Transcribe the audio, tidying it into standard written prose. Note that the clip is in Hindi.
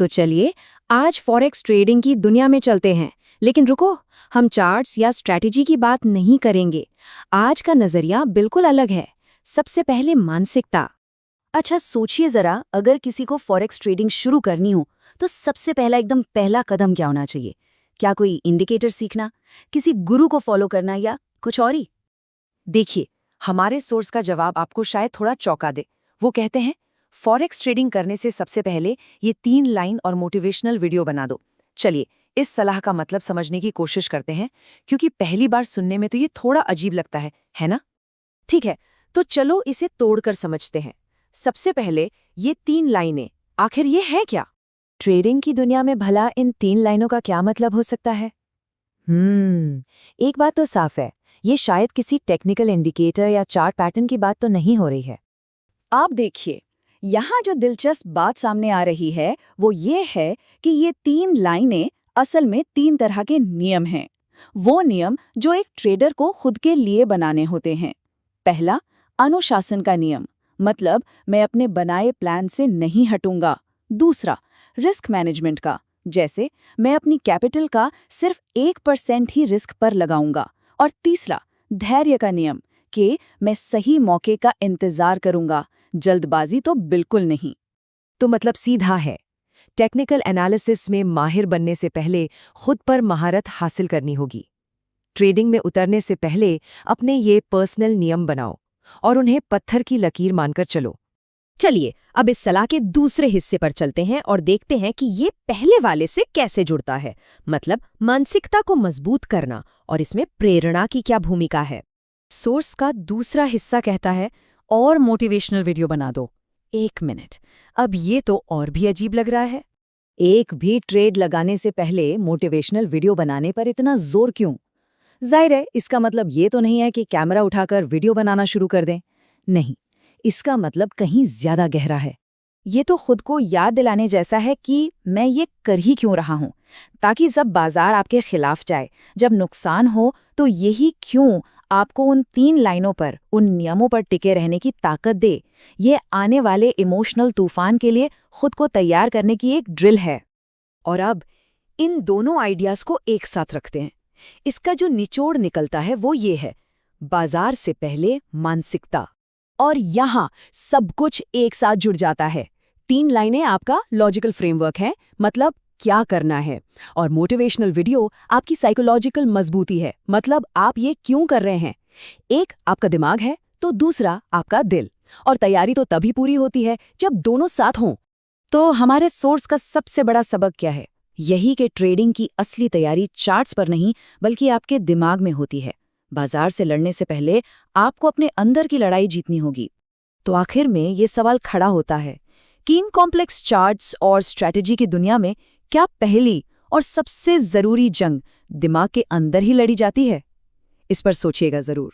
तो चलिए आज फॉरेक्स ट्रेडिंग की दुनिया में चलते हैं। लेकिन रुको, हम चार्ट्स या स्ट्रैटेजी की बात नहीं करेंगे। आज का नजरिया बिल्कुल अलग है। सबसे पहले मानसिकता। अच्छा सोचिए जरा, अगर किसी को फॉरेक्स ट्रेडिंग शुरू करनी हो तो सबसे एकदम पहला कदम क्या होना चाहिए? क्या कोई इंडिकेटर सीखना, किसी गुरु को फॉलो करना या कुछ और ही? देखिए, हमारे सोर्स का जवाब आपको शायद थोड़ा चौंका दे। वो कहते हैं फॉरेक्स ट्रेडिंग करने से सबसे पहले ये 3 लाइन और मोटिवेशनल वीडियो बना दो। चलिए इस सलाह का मतलब समझने की कोशिश करते हैं, क्योंकि पहली बार सुनने में तो ये थोड़ा अजीब लगता है ना? ठीक है, तो चलो इसे तोड़कर समझते हैं। सबसे पहले ये 3 लाइनें, आखिर ये है क्या? ट्रेडिंग की दुनिया में भला इन 3 लाइनों का क्या मतलब हो सकता है? एक बात तो साफ है, ये शायद किसी टेक्निकल इंडिकेटर या चार्ट पैटर्न की बात तो नहीं हो रही है। आप देखिए, यहाँ जो दिलचस्प बात सामने आ रही है वो ये है कि ये 3 लाइनें असल में 3 तरह के नियम हैं। वो नियम जो एक ट्रेडर को खुद के लिए बनाने होते हैं। पहला, अनुशासन का नियम, मतलब मैं अपने बनाए प्लान से नहीं हटूंगा। दूसरा, रिस्क मैनेजमेंट का, जैसे मैं अपनी कैपिटल का सिर्फ 1% ही रिस्क पर लगाऊंगा। और तीसरा, धैर्य का नियम कि मैं सही मौके का इंतजार करूंगा, जल्दबाजी तो बिल्कुल नहीं। तो मतलब सीधा है, टेक्निकल एनालिसिस में माहिर बनने से पहले खुद पर महारत हासिल करनी होगी। ट्रेडिंग में उतरने से पहले अपने ये पर्सनल नियम बनाओ और उन्हें पत्थर की लकीर मानकर चलो। चलिए अब इस सलाह के दूसरे हिस्से पर चलते हैं और देखते हैं कि ये पहले वाले से कैसे जुड़ता है। मतलब मानसिकता को मजबूत करना और इसमें प्रेरणा की क्या भूमिका है। सोर्स का दूसरा हिस्सा कहता है और मोटिवेशनल वीडियो बना दो। 1 मिनट, अब ये तो और भी अजीब लग रहा है। एक भी ट्रेड लगाने से पहले मोटिवेशनल वीडियो बनाने पर इतना जोर क्यों? जाहिर है, इसका मतलब ये तो नहीं है कि कैमरा उठाकर वीडियो बनाना शुरू कर दें। नहीं, इसका मतलब कहीं ज्यादा गहरा है। ये तो खुद को याद दिलाने जैसा है कि मैं ये कर ही क्यों रहा हूं, ताकि जब बाजार आपके खिलाफ जाए, जब नुकसान हो, तो यही क्यों आपको उन 3 लाइनों पर, उन नियमों पर टिके रहने की ताकत दे। ये आने वाले इमोशनल तूफान के लिए खुद को तैयार करने की एक ड्रिल है। और अब इन दोनों आइडियाज को एक साथ रखते हैं। इसका जो निचोड़ निकलता है वो ये है, बाजार से पहले मानसिकता। और यहाँ सब कुछ एक साथ जुड़ जाता है। 3 लाइनें आपका लॉजिकल फ्रेमवर्क है, मतलब क्या करना है, और मोटिवेशनल वीडियो आपकी साइकोलॉजिकल मजबूती है, मतलब आप ये क्यों कर रहे हैं। एक आपका दिमाग है तो दूसरा आपका दिल, और तैयारी तो तभी पूरी होती है जब दोनों साथ हों। तो हमारे सोर्स का सबसे बड़ा सबक क्या है? यही कि ट्रेडिंग की असली तैयारी चार्ट्स पर नहीं बल्कि आपके दिमाग में होती है। बाजार से लड़ने से पहले आपको अपने अंदर की लड़ाई जीतनी होगी। तो आखिर में ये सवाल खड़ा होता है कि इन कॉम्प्लेक्स चार्ट्स और स्ट्रैटेजी की दुनिया में क्या पहली और सबसे जरूरी जंग दिमाग के अंदर ही लड़ी जाती है? इस पर सोचिएगा जरूर।